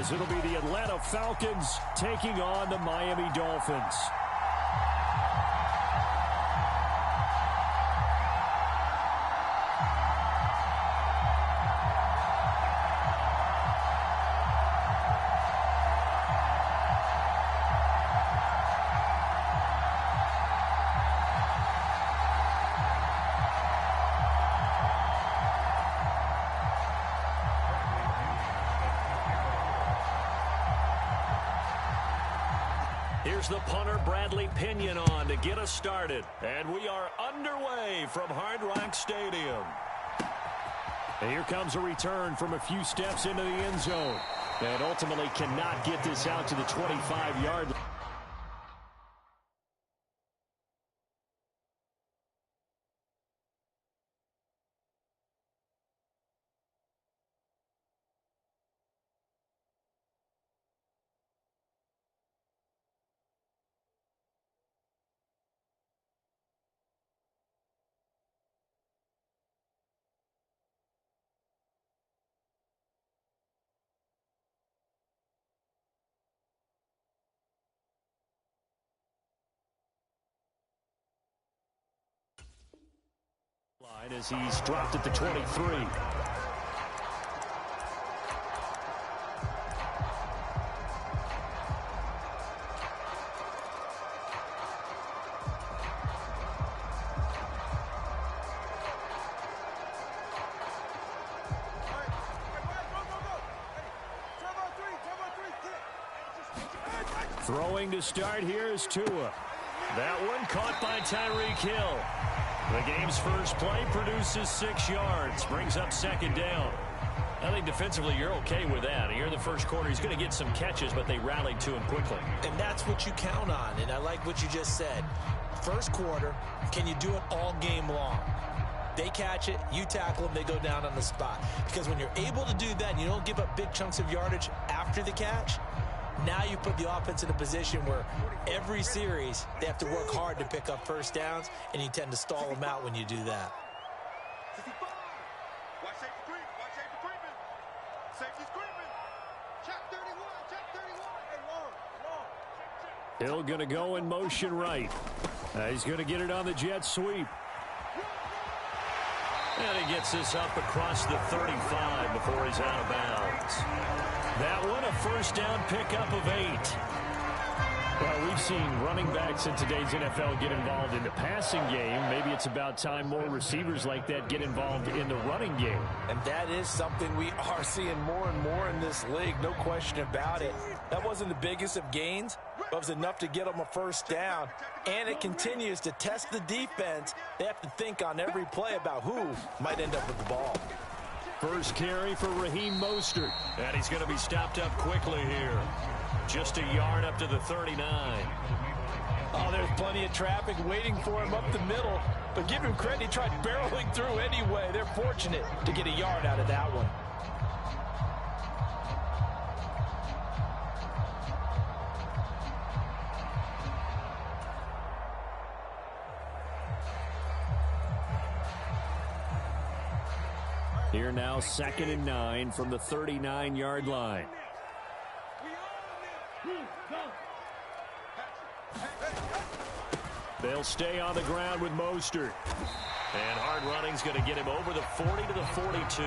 as it'll be the Atlanta Falcons taking on the Miami Dolphins. Here's the punter, Bradley Pinion, on to get us started. And we are underway from Hard Rock Stadium. And here comes a return from a few steps into the end zone. And ultimately cannot get this out to the 25-yard line. As he's dropped at the 23. Throwing to start here is Tua. That one caught by Tyreek Hill. The game's first play produces 6 yards, brings up second down. I think defensively you're okay with that. Here in the first quarter, he's going to get some catches, but they rallied to him quickly. And that's what you count on, and I like what you just said. First quarter, can you do it all game long? They catch it, you tackle them, they go down on the spot. Because when you're able to do that and you don't give up big chunks of yardage after the catch, now you put the offense in a position where every series they have to work hard to pick up first downs, and you tend to stall them out when you do that. Hill going to go in motion right. He's going to get it on the jet sweep. And he gets this up across the 35 before he's out of bounds. That one, a first down pickup of 8. Well, we've seen running backs in today's NFL get involved in the passing game. Maybe it's about time more receivers like that get involved in the running game. And that is something we are seeing more and more in this league, no question about it. That wasn't the biggest of gains, but it was enough to get them a first down. And it continues to test the defense. They have to think on every play about who might end up with the ball. First carry for Raheem Mostert. And he's going to be stopped up quickly here. Just a yard up to the 39. Oh, there's plenty of traffic waiting for him up the middle. But give him credit, he tried barreling through anyway. They're fortunate to get a yard out of that one. Here now, 2nd and 9 from the 39-yard line. They'll stay on the ground with Mostert. And hard running's going to get him over the 40 to the 42.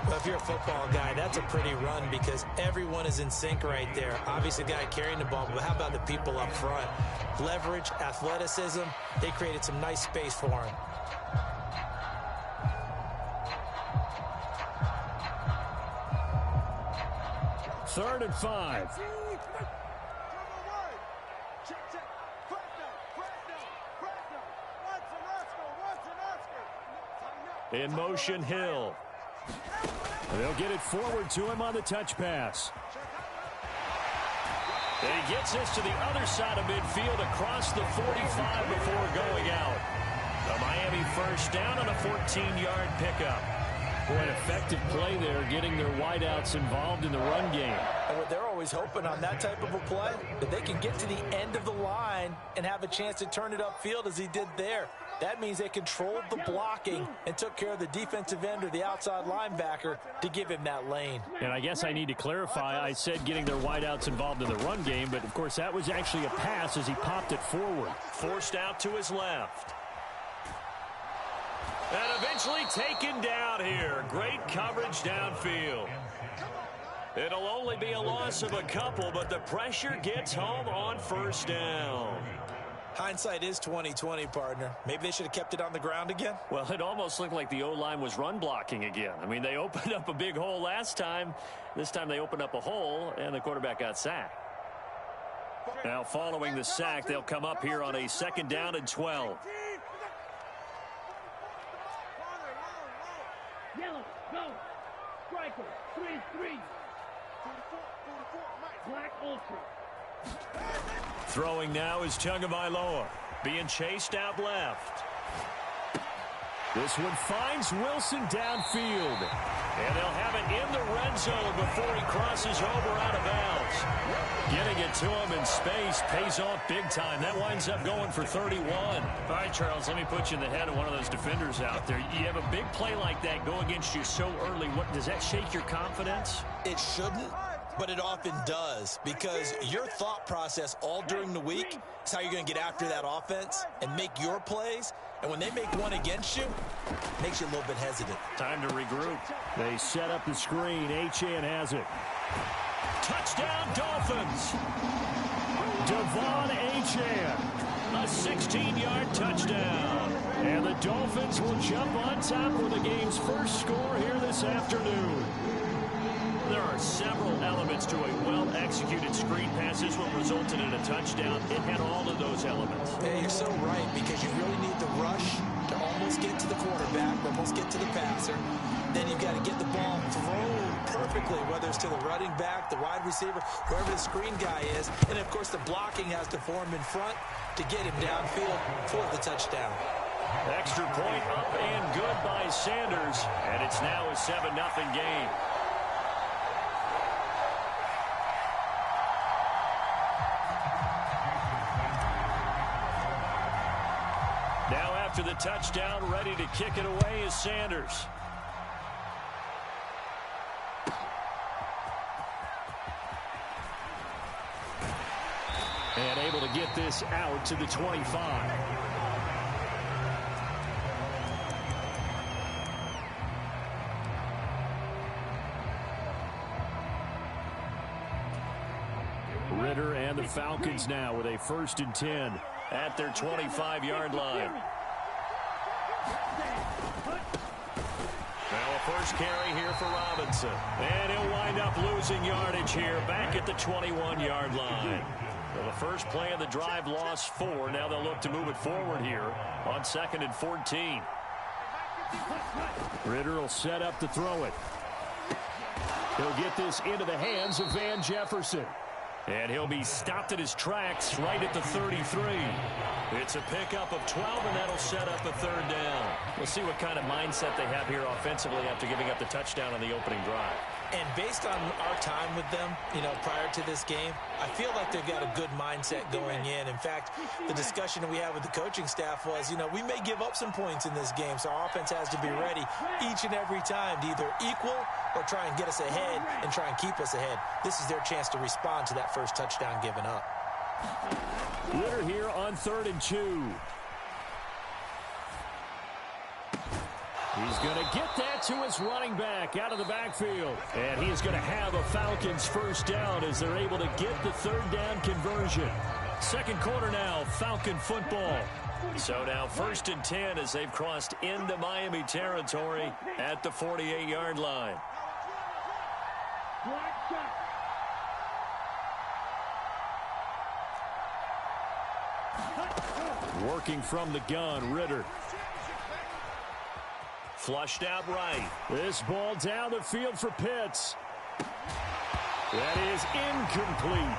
Well, if you're a football guy, that's a pretty run because everyone is in sync right there. Obviously, the guy carrying the ball, but how about the people up front? Leverage, athleticism, they created some nice space for him. Third and 5. In motion, Hill. They'll get it forward to him on the touch pass. And he gets this to the other side of midfield across the 45 before going out. A Miami first down on a 14-yard pickup. Boy, an effective play there, getting their wideouts involved in the run game. And what they're always hoping on that type of a play, that they can get to the end of the line and have a chance to turn it upfield as he did there. That means they controlled the blocking and took care of the defensive end or the outside linebacker to give him that lane. And I guess I need to clarify, I said getting their wideouts involved in the run game, but of course that was actually a pass as he popped it forward. Forced out to his left. And eventually taken down here. Great coverage downfield. It'll only be a loss of a couple, but the pressure gets home on first down. Hindsight is 20/20, partner. Maybe they should have kept it on the ground again. Well, it almost looked like the O-line was run blocking again. I mean, they opened up a big hole last time. This time they opened up a hole, and the quarterback got sacked. Now, following the sack, they'll come up here on a 2nd down and 12. Yellow, go. Striker, 3-3. Black Ultra. Throwing now is Tagovailoa, being chased out left. This one finds Wilson downfield. And they'll have it in the red zone before he crosses over out of bounds. Getting it to him in space pays off big time. That winds up going for 31. All right, Charles, let me put you in the head of one of those defenders out there. You have a big play like that go against you so early. What, does that shake your confidence? It shouldn't, but it often does, because your thought process all during the week is how you're going to get after that offense and make your plays. And when they make one against you, it makes you a little bit hesitant. Time to regroup. They set up the screen. Achane has it. Touchdown, Dolphins. Devon Achane. A 16-yard touchdown. And the Dolphins will jump on top with the game's first score here this afternoon. There are several elements to a well-executed screen pass. This one resulted in a touchdown. It had all of those elements. Yeah, you're so right, because you really need the rush to almost get to the quarterback, almost get to the passer. Then you've got to get the ball thrown perfectly, whether it's to the running back, the wide receiver, wherever the screen guy is. And, of course, the blocking has to form in front to get him downfield for the touchdown. Extra point up and good by Sanders. And it's now a 7-0 game. Now after the touchdown, ready to kick it away is Sanders. And able to get this out to the 25. Ritter and the Falcons now with a 1st and 10 at their 25-yard line. Now a first carry here for Robinson. And he'll wind up losing yardage here back at the 21-yard line. Well, the first play of the drive lost 4. Now they'll look to move it forward here on 2nd and 14. Ritter will set up to throw it. He'll get this into the hands of Van Jefferson. And he'll be stopped at his tracks right at the 33. It's a pickup of 12, and that'll set up a 3rd down. We'll see what kind of mindset they have here offensively after giving up the touchdown on the opening drive. And based on our time with them, prior to this game, I feel like they've got a good mindset going in. In fact, the discussion that we had with the coaching staff was, we may give up some points in this game, so our offense has to be ready each and every time to either equal or try and get us ahead and try and keep us ahead. This is their chance to respond to that first touchdown given up. Ritter here on 3rd and 2. He's going to get that to his running back out of the backfield. And he is going to have a Falcons 1st down as they're able to get the 3rd down conversion. 2nd quarter now, Falcon football. So now 1st and 10 as they've crossed into Miami territory at the 48-yard line. Working from the gun, Ritter. Flushed out right. This ball down the field for Pitts. That is incomplete.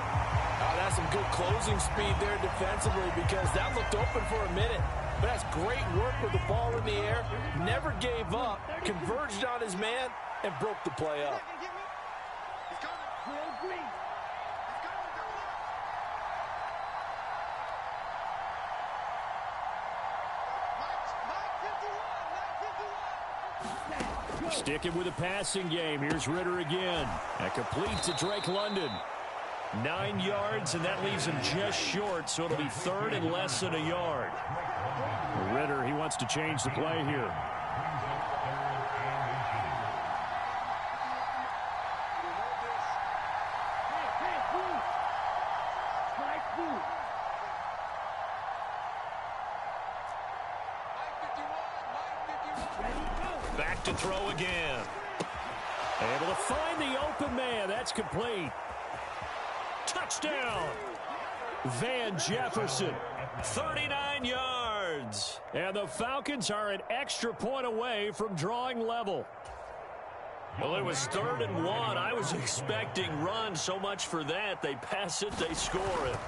Oh, that's some good closing speed there defensively, because that looked open for a minute. But that's great work with the ball in the air. Never gave up, converged on his man, and broke the play up. Sticking with the passing game. Here's Ritter again. And complete to Drake London. 9 yards, and that leaves him just short, so it'll be third and less than a yard. Ritter, he wants to change the play here. Back to throw again. Able to find the open man. That's complete. Touchdown. Van Jefferson. 39 yards. And the Falcons are an extra point away from drawing level. Well, it was 3rd and 1. I was expecting run. So much for that. They pass it, they score it.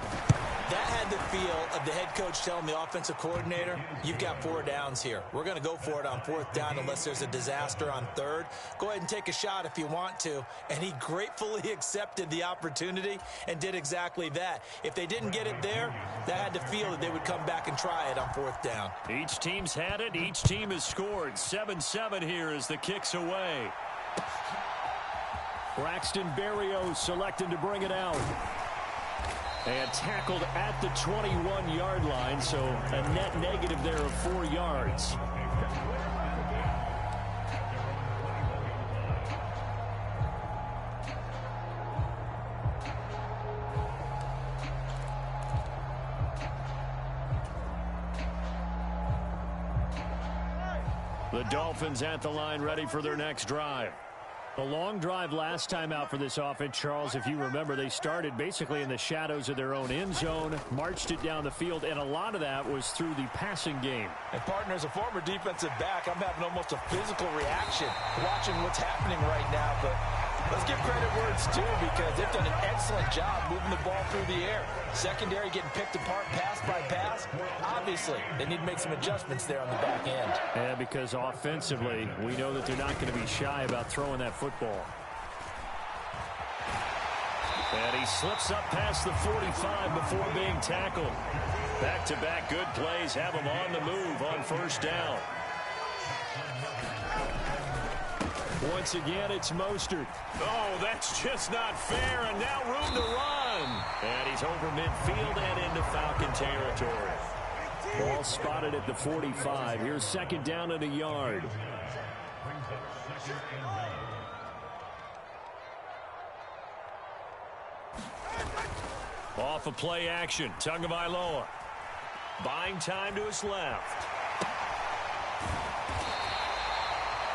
That had the feel of the head coach telling the offensive coordinator, you've got 4 downs here. We're going to go for it on 4th down unless there's a disaster on 3rd. Go ahead and take a shot if you want to. And he gratefully accepted the opportunity and did exactly that. If they didn't get it there, that had the feel that they would come back and try it on 4th down. Each team's had it. Each team has scored. 7-7 here as the kick's away. Braxton Berrios selecting to bring it out. And tackled at the 21-yard line, so a net negative there of 4 yards. The Dolphins at the line ready for their next drive. A long drive last time out for this offense, Charles. If you remember, they started basically in the shadows of their own end zone, marched it down the field, and a lot of that was through the passing game. And, partner, as a former defensive back, I'm having almost a physical reaction watching what's happening right now. But let's give credit where it's due because they've done an excellent job moving the ball through the air. Secondary getting picked apart pass by pass. Obviously, they need to make some adjustments there on the back end. Yeah, because offensively, we know that they're not going to be shy about throwing that football. And he slips up past the 45 before being tackled. Back-to-back good plays have him on the move on 1st down. Once again, it's Mostert. Oh, that's just not fair, and now room to run. And he's over midfield and into Falcon territory. Ball spotted at the 45. Here's 2nd down and a yard. Off of play action, Tagovailoa. Buying time to his left.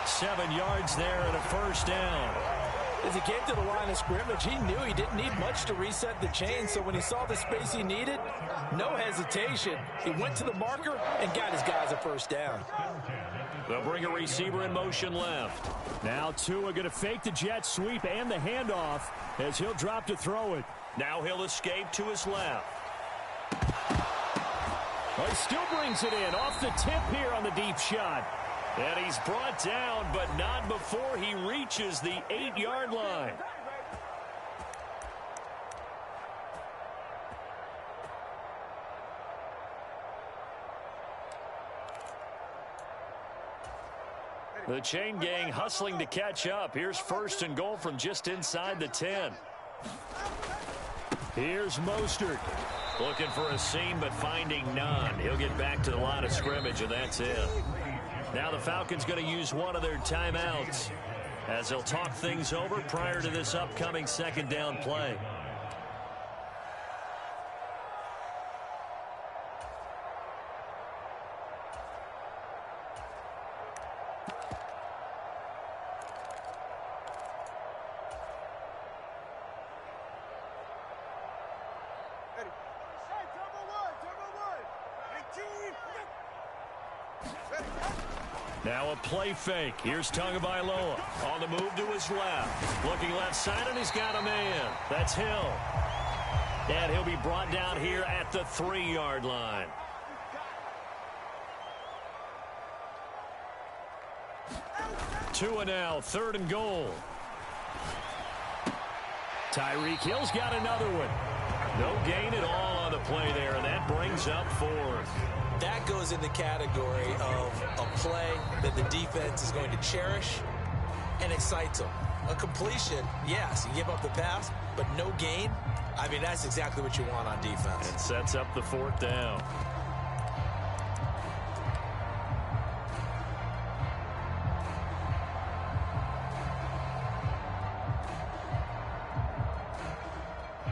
7 yards there and a 1st down. As he came to the line of scrimmage, he knew he didn't need much to reset the chain, so when he saw the space he needed, no hesitation. He went to the marker and got his guys a 1st down. They'll bring a receiver in motion left. Now Tua going to fake the jet sweep and the handoff as he'll drop to throw it. Now he'll escape to his left. Well, he still brings it in off the tip here on the deep shot. And he's brought down, but not before he reaches the 8-yard line. The chain gang hustling to catch up. Here's 1st and goal from just inside the 10. Here's Mostert. Looking for a seam, but finding none. He'll get back to the line of scrimmage, and that's it. Now the Falcons going to use one of their timeouts as they'll talk things over prior to this upcoming 2nd down play. Now a play fake. Here's Tagovailoa on the move to his left. Looking left side, and he's got a man. That's Hill. And he'll be brought down here at the 3-yard line. Tua now, 3rd and goal. Tyreek Hill's got another one. No gain at all on the play there, and that brings up 4th. That goes in the category of a play that the defense is going to cherish and excites them. A completion, yes, you give up the pass, but no gain. I mean, that's exactly what you want on defense. And sets up the 4th down.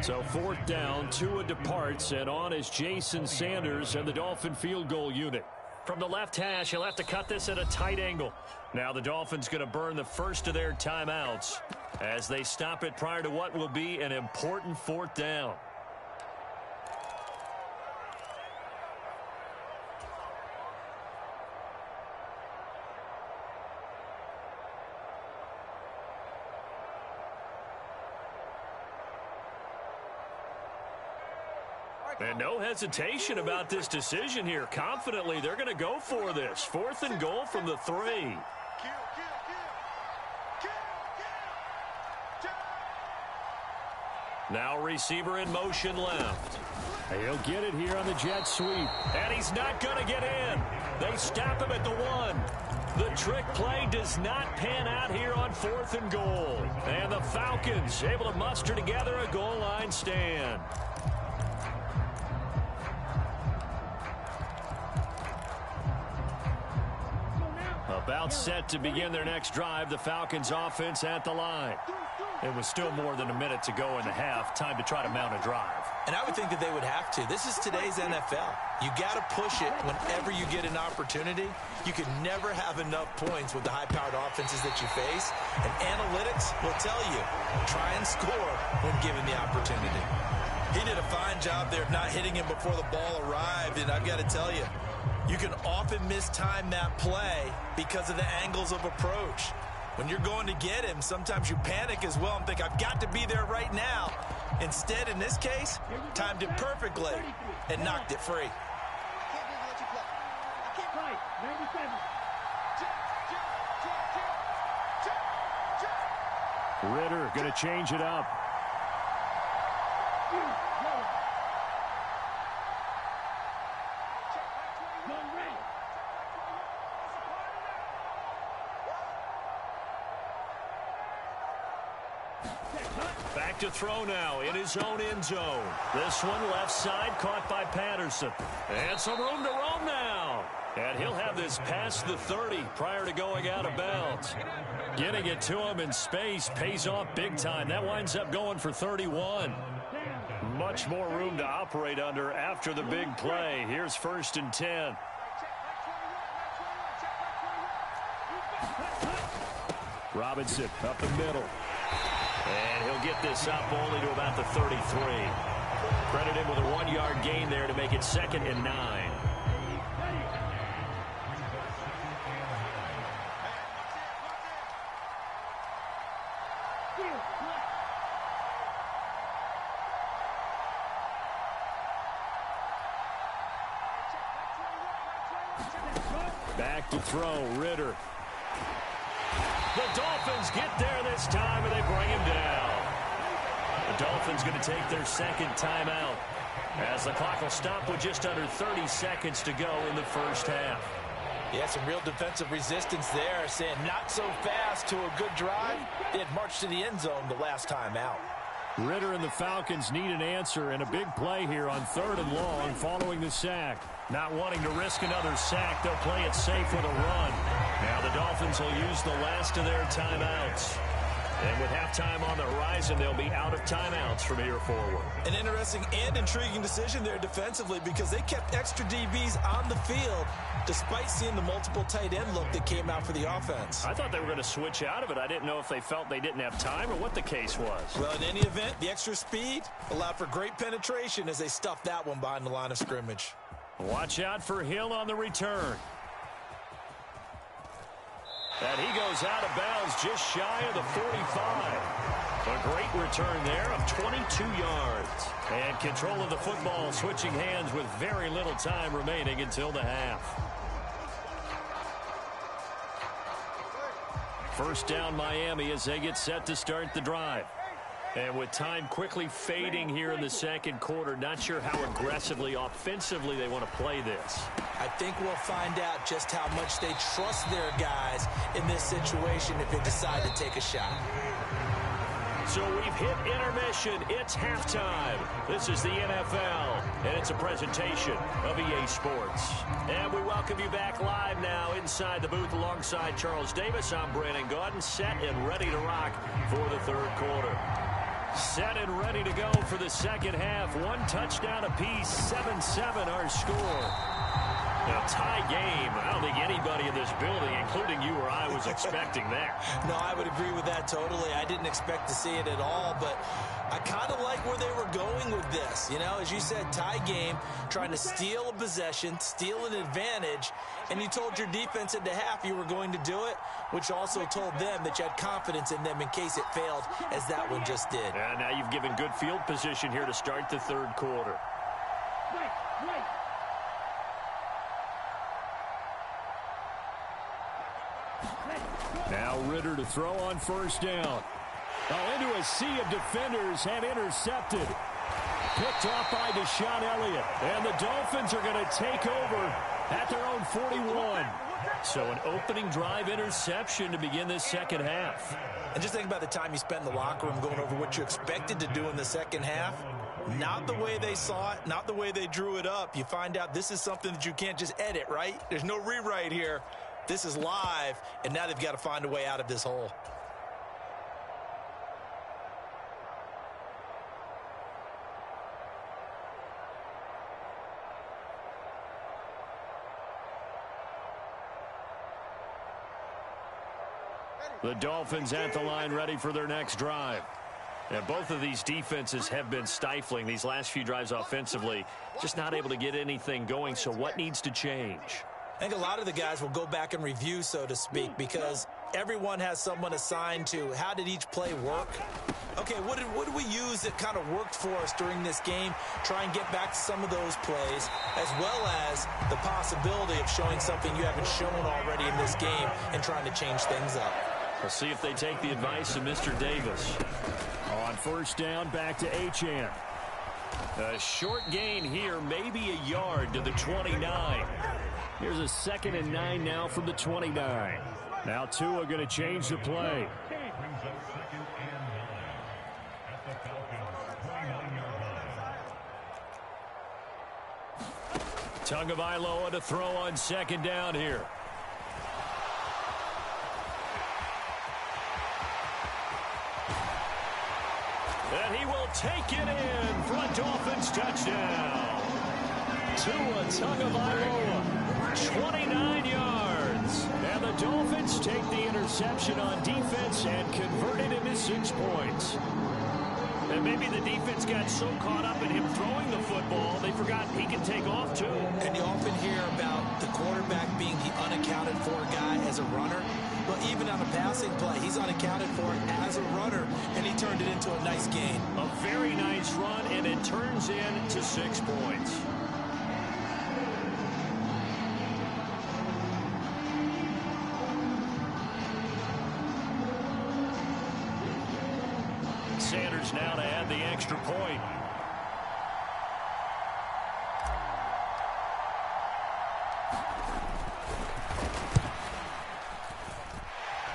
So 4th down, Tua departs, and on is Jason Sanders and the Dolphin field goal unit. From the left hash, he'll have to cut this at a tight angle. Now the Dolphins going to burn the first of their timeouts as they stop it prior to what will be an important 4th down. And no hesitation about this decision here. Confidently, they're going to go for this. 4th and goal from the 3. Now receiver in motion left. He'll get it here on the jet sweep. And he's not going to get in. They stop him at the 1. The trick play does not pan out here on 4th and goal. And the Falcons able to muster together a goal line stand. About set to begin their next drive, the Falcons offense at the line. It was still more than a minute to go in the half. Time to try to mount a drive. And I would think that they would have to. This is today's NFL. You got to push it whenever you get an opportunity. You can never have enough points with the high-powered offenses that you face. And analytics will tell you, try and score when given the opportunity. He did a fine job there of not hitting him before the ball arrived. And I've got to tell you, you can often mistime that play because of the angles of approach. When you're going to get him, sometimes you panic as well and think, I've got to be there right now. Instead, in this case, timed it perfectly and knocked it free. Ritter going to change it up. Back to throw now in his own end zone. This one left side caught by Patterson. And some room to roam now. And he'll have this past the 30 prior to going out of bounds. Getting it to him in space pays off big time. That winds up going for 31. Much more room to operate under after the big play. Here's 1st and 10. Robinson up the middle. And he'll get this up only to about the 33. Credit him with a 1-yard gain there to make it 2nd and 9. Back to throw, Ritter. The Dolphins get there this time, and they bring him down. The Dolphins going to take their 2nd timeout as the clock will stop with just under 30 seconds to go in the first half. Yeah, some real defensive resistance there, saying not so fast to a good drive. They had marched to the end zone the last time out. Ritter and the Falcons need an answer, and a big play here on 3rd and long following the sack. Not wanting to risk another sack, they'll play it safe with a run. Now the Dolphins will use the last of their timeouts. And with halftime on the horizon, they'll be out of timeouts from here forward. An interesting and intriguing decision there defensively because they kept extra DBs on the field despite seeing the multiple tight end look that came out for the offense. I thought they were going to switch out of it. I didn't know if they felt they didn't have time or what the case was. Well, in any event, the extra speed allowed for great penetration as they stuffed that one behind the line of scrimmage. Watch out for Hill on the return. And he goes out of bounds just shy of the 45. A great return there of 22 yards. And control of the football switching hands with very little time remaining until the half. 1st down Miami as they get set to start the drive. And with time quickly fading here in the second quarter, not sure how aggressively, offensively they want to play this. I think we'll find out just how much they trust their guys in this situation if they decide to take a shot. So we've hit intermission. It's halftime. This is the NFL, and it's a presentation of EA Sports. And we welcome you back live now inside the booth alongside Charles Davis. I'm Brandon Gaudin, set and ready to rock for the third quarter. Set and ready to go for the second half. One touchdown apiece, 7-7 our score. A tie game. I don't think anybody in this building, including you or I, was expecting that. No, I would agree with that totally. I didn't expect to see it at all, but I kind of like where they were going with this. You know, as you said, tie game, trying to steal a possession, steal an advantage, and you told your defense at the half you were going to do it, which also told them that you had confidence in them in case it failed, as that one just did. And now you've given good field position here to start the third quarter. Right. Now Ritter to throw on first down. Into a sea of defenders and intercepted. Picked off by Deshaun Elliott. And the Dolphins are going to take over at their own 41. So an opening drive interception to begin this second half. And just think about the time you spent in the locker room going over what you expected to do in the second half. Not the way they saw it, not the way they drew it up. You find out this is something that you can't just edit, right? There's no rewrite here. This is live, and now they've got to find a way out of this hole. The Dolphins at the line, ready for their next drive. And both of these defenses have been stifling these last few drives offensively, just not able to get anything going. So what needs to change? I think a lot of the guys will go back and review, so to speak, because everyone has someone assigned to how did each play work. Okay, what did we use that kind of worked for us during this game? Try and get back to some of those plays, as well as the possibility of showing something you haven't shown already in this game and trying to change things up. We'll see if they take the advice of Mr. Davis. On first down, back to Achane. A short gain here, maybe a yard to the 29. Here's a 2nd and 9 now from the 29. Now Tua going to change the play. Tagovailoa to throw on second down here. And he will take it in for a Dolphins touchdown. Tua Tagovailoa, 29 yards. And the Dolphins take the interception on defense and convert it into 6 points. And maybe the defense got so caught up in him throwing the football, they forgot he can take off too. And you often hear about the quarterback being the unaccounted for guy as a runner. Well, even on a passing play, he's unaccounted for as a runner, and he turned it into a nice gain. A very nice run, and it turns into 6 points. Sanders now to add the extra point.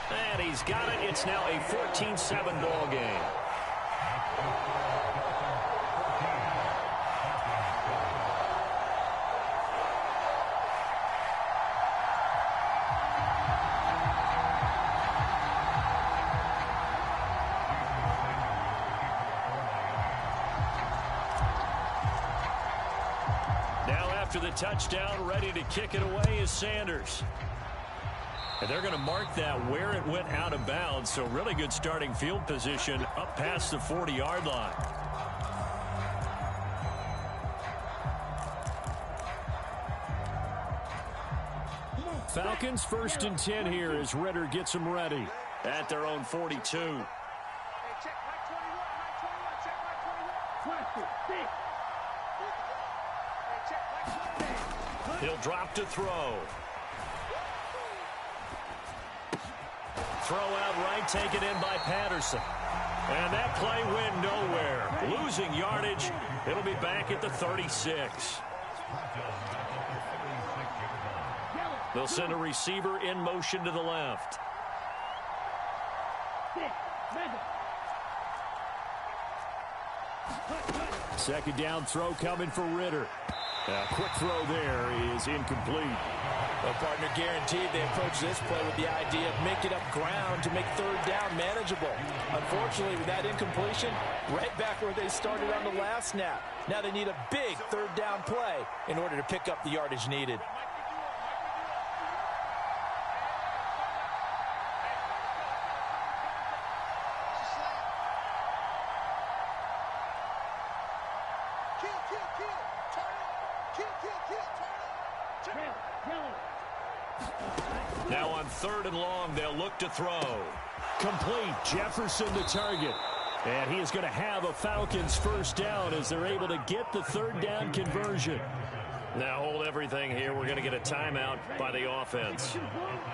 And he's got it. It's now a 14-7 ball game. After the touchdown, ready to kick it away is Sanders. And they're going to mark that where it went out of bounds. So really good starting field position up past the 40-yard line. Falcons 1st and 10 here as Ritter gets them ready. At their own 42. He'll drop to throw. Throw out right, taken in by Patterson. And that play went nowhere. Losing yardage. It'll be back at the 36. They'll send a receiver in motion to the left. Second down throw coming for Ritter. A quick throw there is incomplete. Well, partner, guaranteed they approach this play with the idea of making up ground to make third down manageable. Unfortunately, with that incompletion, right back where they started on the last snap. Now they need a big third down play in order to pick up the yardage needed. Now on 3rd and long, they'll look to throw. Complete. Jefferson the target. And he is going to have a Falcons first down as they're able to get the third down conversion. Now hold everything here. We're going to get a timeout by the offense.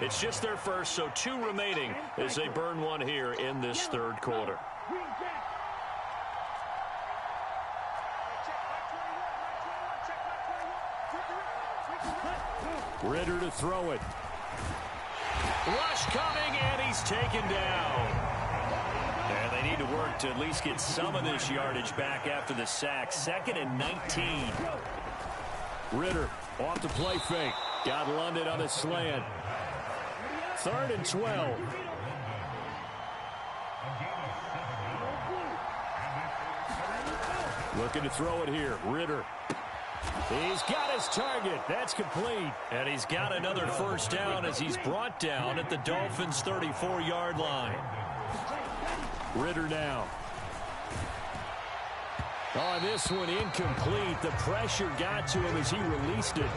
It's just their first, so 2 remaining as they burn one here in this third quarter. Ritter to throw it. Rush coming, and he's taken down. And they need to work to at least get some of this yardage back after the sack. 2nd and 19. Ritter off the play fake. Got London on a slant. 3rd and 12. Looking to throw it here. Ritter. He's got his target. That's complete. And he's got another first down as he's brought down at the Dolphins' 34-yard line. Ritter now. Oh, this one incomplete. The pressure got to him as he released it.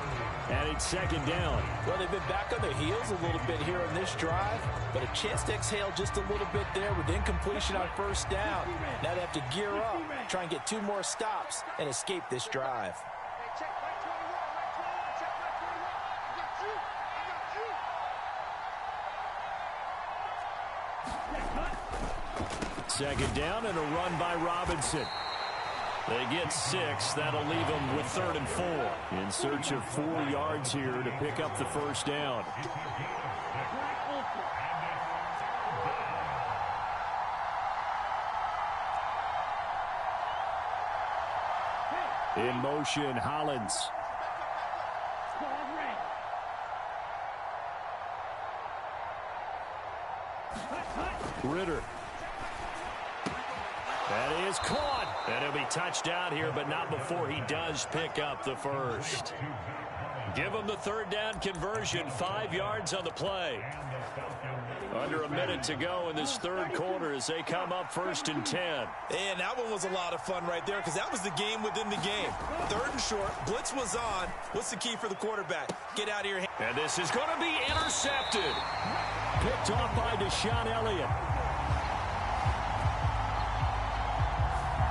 And it's 2nd down. Well, they've been back on their heels a little bit here on this drive, but a chance to exhale just a little bit there with incompletion on first down. Now they have to gear up, try and get 2 more stops, and escape this drive. Second down and a run by Robinson. They get 6. That'll leave them with 3rd and 4. In search of 4 yards here to pick up the first down. In motion, Hollins. Ritter. That is caught. And he'll be touchdown here, but not before he does pick up the first. Give him the third down conversion. 5 yards on the play. Under a minute to go in this third quarter as they come up 1st and 10. And that one was a lot of fun right there because that was the game within the game. 3rd and short. Blitz was on. What's the key for the quarterback? Get out of your hand. And this is going to be intercepted. Picked off by Deshaun Elliott.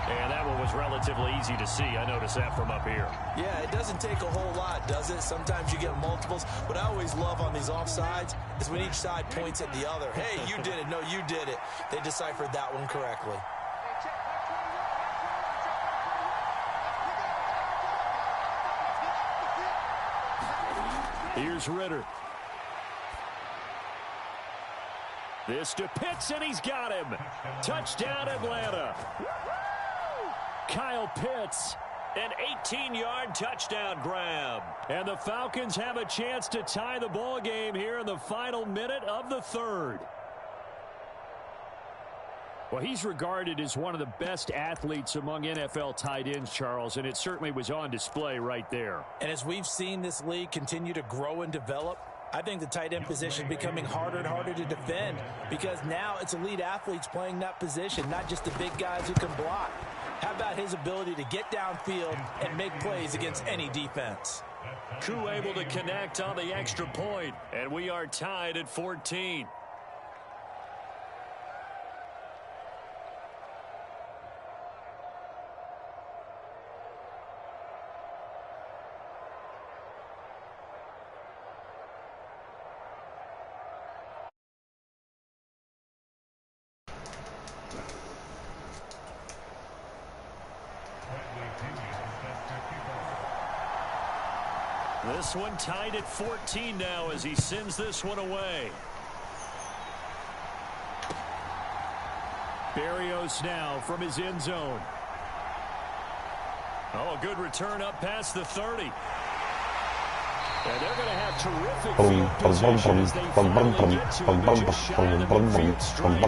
And that one was relatively easy to see. I noticed that from up here. Yeah, it doesn't take a whole lot, does it? Sometimes you get multiples. What I always love on these offsides is when each side points at the other. Hey, you did it. No, you did it. They deciphered that one correctly. Here's Ritter. This to Pitts, and he's got him. Touchdown, Atlanta. Kyle Pitts, an 18-yard touchdown grab. And the Falcons have a chance to tie the ball game here in the final minute of the 3rd. Well, he's regarded as one of the best athletes among NFL tight ends, Charles, and it certainly was on display right there. And as we've seen this league continue to grow and develop, I think the tight end position is becoming harder and harder to defend because now it's elite athletes playing that position, not just the big guys who can block. How about his ability to get downfield and make plays against any defense? Koo able to connect on the extra point, and we are tied at 14. This one tied at 14 now as he sends this one away. Barrios now from his end zone. Oh, a good return up past the 30. And they're going to have terrific field position as they finally get to him, but just shy of the midfield stripe.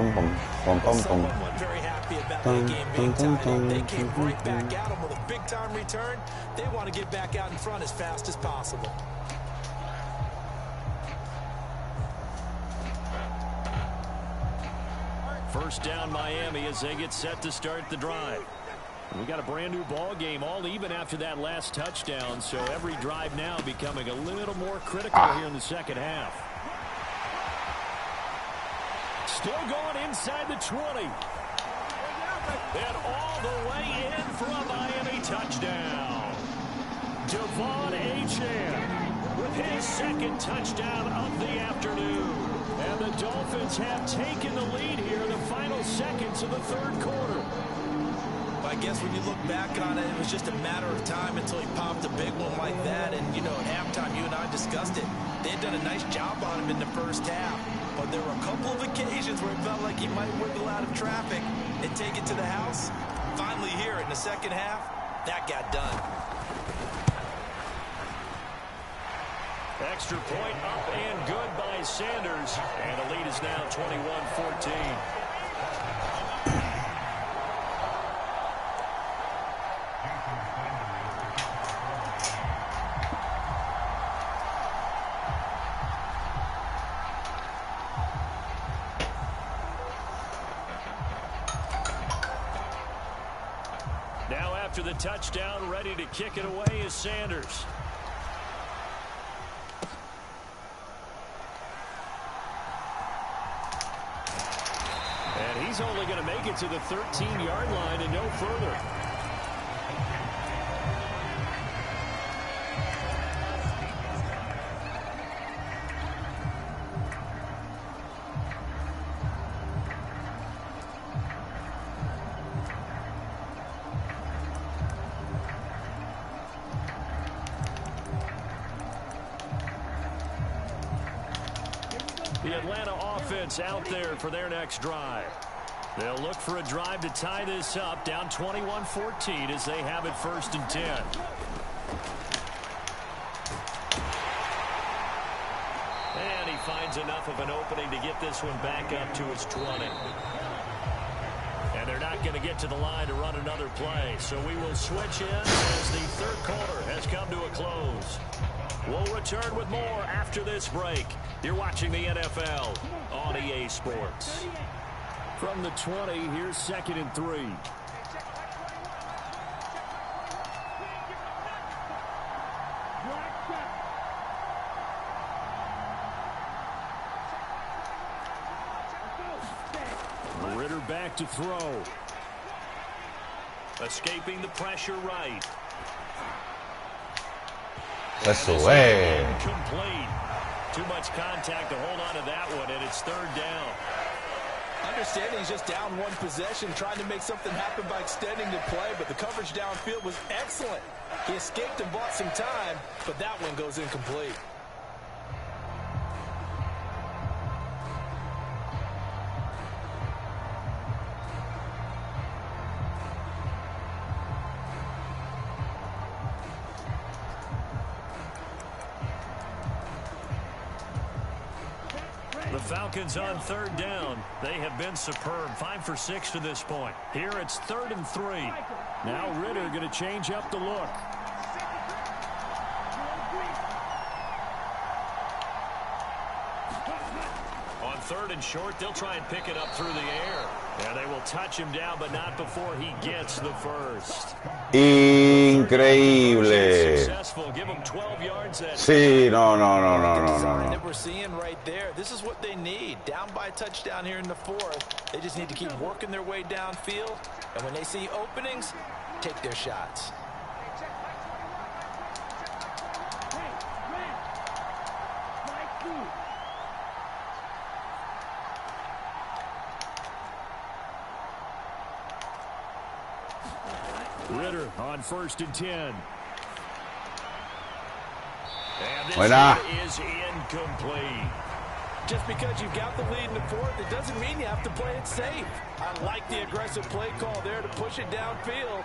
Someone wasn't very happy about that game being tied. They came right back at him with a big-time return. They want to get back out in front as fast as possible. First down Miami as they get set to start the drive. We got a brand new ball game, all even after that last touchdown, so every drive now becoming a little more critical here in the second half. Still going inside the 20. And all the way in for a Miami touchdown. Devon Achane with his second touchdown of the afternoon. And the Dolphins have taken the lead here in the final seconds of the third quarter. I guess when you look back on it, it was just a matter of time until he popped a big one like that. And, you know, at halftime, you and I discussed it. They had done a nice job on him in the first half. But there were a couple of occasions where it felt like he might wiggle out of traffic and take it to the house. Finally here in the second half, that got done. Extra point up and good by Sanders. And the lead is now 21-14. Now after the touchdown, ready to kick it away is Sanders. And he's only going to make it to the 13-yard line and no further. The Atlanta offense out there for their next drive. They'll look for a drive to tie this up, down 21-14 as they have it 1st and 10. And he finds enough of an opening to get this one back up to his 20. And they're not going to get to the line to run another play, so we will switch in as the third quarter has come to a close. We'll return with more after this break. You're watching the NFL on EA Sports. From the 20, here's 2nd and 3. Ritter back to throw. Escaping the pressure right. Eso, eh. Complete. Too much contact to hold on to that one, and it's 3rd down. Understanding he's just down one possession, trying to make something happen by extending the play, but the coverage downfield was excellent. He escaped and bought some time, but that one goes incomplete. The Falcons on 3rd down. They have been superb. 5 for 6 to this point. Here it's 3rd and 3. Now Ritter going to change up the look. On 3rd and short, they'll try and pick it up through the air. Yeah, they will touch him down, but not before he gets the first. Increíble. Give him 12 yards. Sí, no. That we're seeing right there. This is what they need. Down by a touchdown here in the 4th. They just need to keep working their way downfield. And when they see openings, take their shots. Ritter on 1st and 10. And this Buena. is incomplete. Just because you've got the lead in the fourth, it doesn't mean you have to play it safe. I like the aggressive play call there to push it downfield.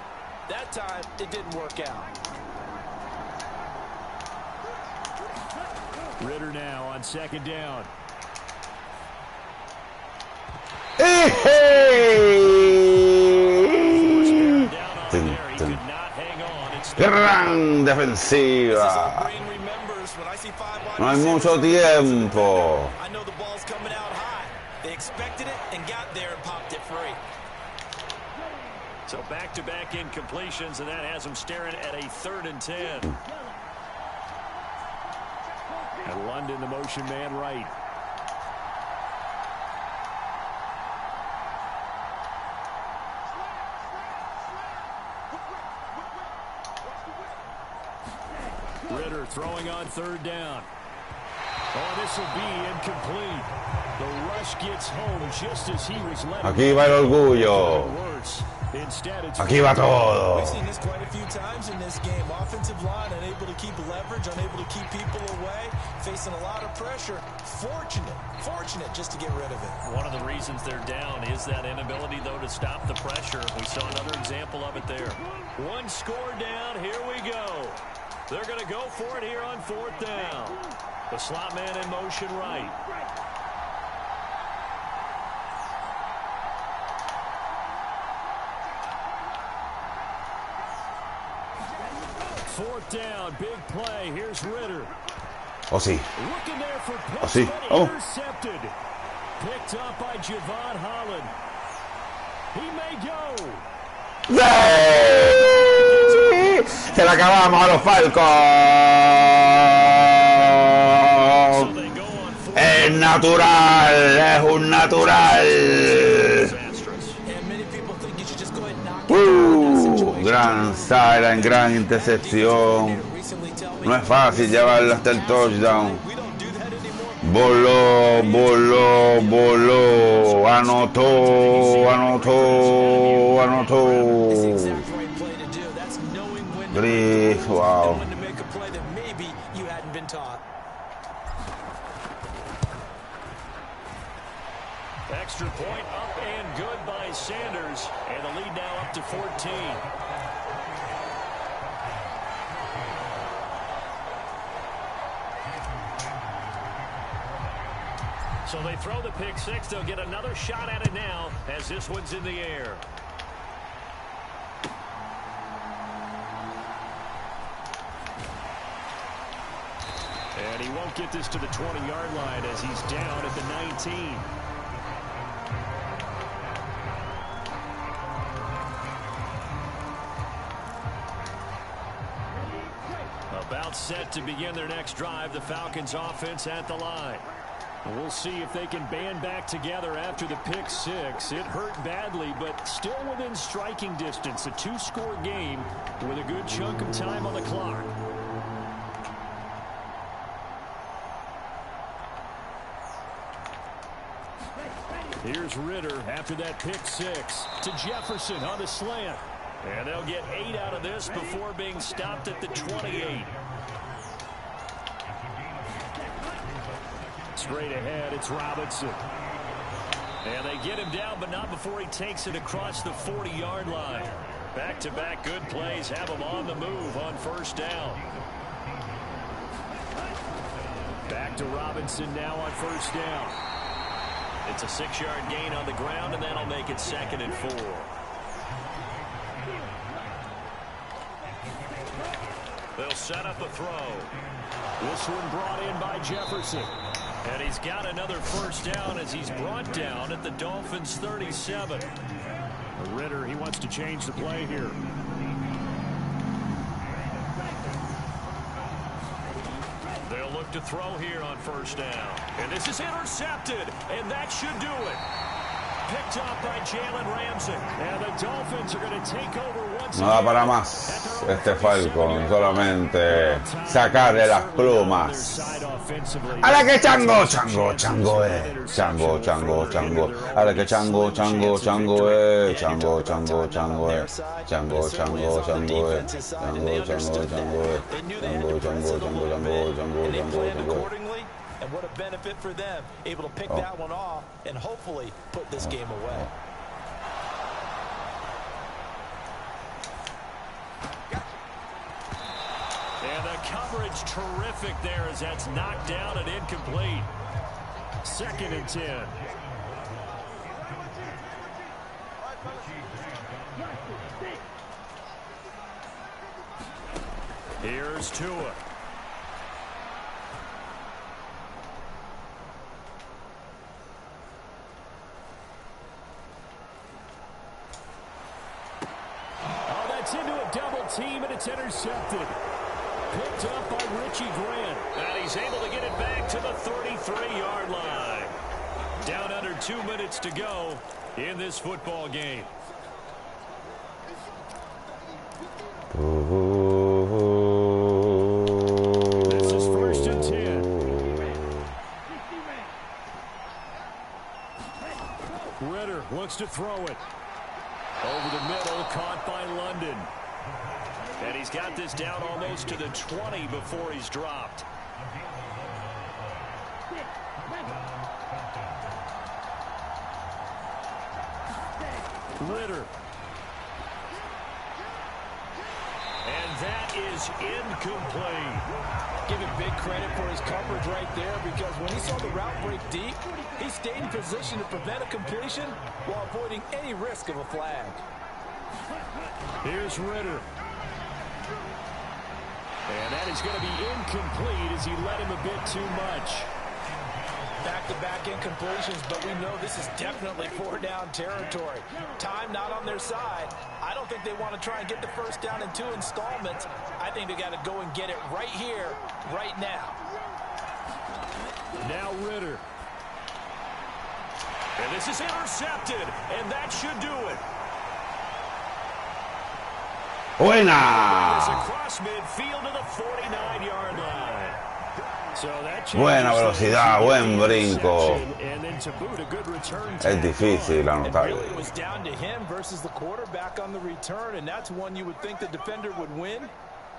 That time, it didn't work out. Ritter now on 2nd down. Hey, Down on there. He could not hang on. It's gran defensiva. No hay mucho tiempo. I know the ball's coming out high. They expected it and got there and popped it free. So back-to-back incompletions, and that has them staring at a 3rd and 10. And London, the motion man, right. Ritter throwing on 3rd down. Oh, this will be incomplete. The rush gets home just as he was led. Aquí va el orgullo. Aquí va todo. We've seen this quite a few times in this game. Offensive line unable to keep leverage, unable to keep people away, facing a lot of pressure. Fortunate just to get rid of it. One of the reasons they're down is that inability, though, to stop the pressure. We saw another example of it there. One score down. Here we go. They're going to go for it here on 4th down. The slot man in motion right. Fourth down, big play. Here's Ritter. Oh, sí. Looking there for pitch, Oh, sí. but Oh. intercepted. Picked up by Javon Holland. He may go. ¡Sí! Se la acabamos a los Falcons. Es natural, es un natural. Gran sideline, gran intercepción. No es fácil llevarla hasta el touchdown. Voló, anotó. Gris, wow. Extra point up and good by Sanders, and the lead now up to 14. So they throw the pick six. They'll get another shot at it now as this one's in the air. And he won't get this to the 20-yard line as he's down at the 19. About set to begin their next drive. The Falcons offense at the line. We'll see if they can band back together after the pick six. It hurt badly, but still within striking distance. A two-score game with a good chunk of time on the clock. Here's Ritter after that pick six to Jefferson on the slant. And they'll get 8 out of this before being stopped at the 28. Straight ahead, it's Robinson. And they get him down, but not before he takes it across the 40-yard line. Back-to-back good plays have him on the move on first down. Back to Robinson now on first down. It's a 6-yard gain on the ground, and that'll make it 2nd and 4. They'll set up a throw. This one brought in by Jefferson. And he's got another first down as he's brought down at the Dolphins' 37. Ritter, he wants to change the play here. They'll look to throw here on first down. And this is intercepted, and that should do it. Picked up by Jalen Ramsey. And the Dolphins are going to take over once No da para again más. at their este Falcon, solamente sacarle las plumas. A la que chango, chango, chango, chango, chango, chango. A la que chango, chango, chango, chango, chango, chango, chango, chango, chango, chango, chango, chango, chango, chango, chango, chango, chango. And what a benefit for them, able to pick that one off and hopefully put this game away. And the coverage terrific there as that's knocked down and incomplete. 2nd and 10. Here's Tua. Into a double team, and it's intercepted. Picked up by Richie Grant. And he's able to get it back to the 33-yard line. Down under 2 minutes to go in this football game. This is 1st and 10. Ritter wants to throw it. Over the middle, caught by London. And he's got this down almost to the 20 before he's dropped. Ritter. And that is incomplete. Give him big credit for his coverage right there, because when he saw the route break deep, he stayed in position to prevent a completion while avoiding any risk of a flag. Here's Ritter. And that is going to be incomplete as he led him a bit too much. Back-to-back incompletions, but we know this is definitely 4-down territory. Time not on their side. I don't think they want to try and get the first down in 2 installments. I think they got to go and get it right here, right now. Now Ritter. And this is intercepted, and that should do it. Buena. Across midfield to the 49-yard line. So that Buena velocidad, buen brinco. Es difícil anotar. It was down to him versus the quarterback on the return, and that's one you would think the defender would win.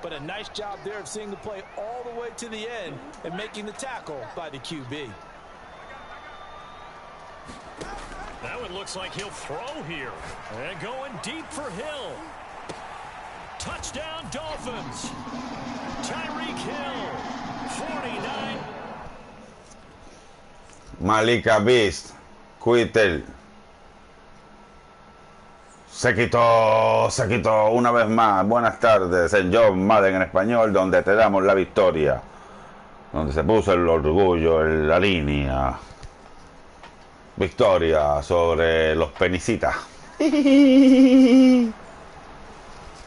But a nice job there of seeing the play all the way to the end and making the tackle by the QB. That one looks like he'll throw here. And going deep for Hill. Touchdown Dolphins. Tyreek Hill. 49. Malika Beast. Quittel. Se quitó una vez más. Buenas tardes en John Madden en español, donde te damos la victoria. Donde se puso el orgullo en la línea. Victoria sobre los penicitas.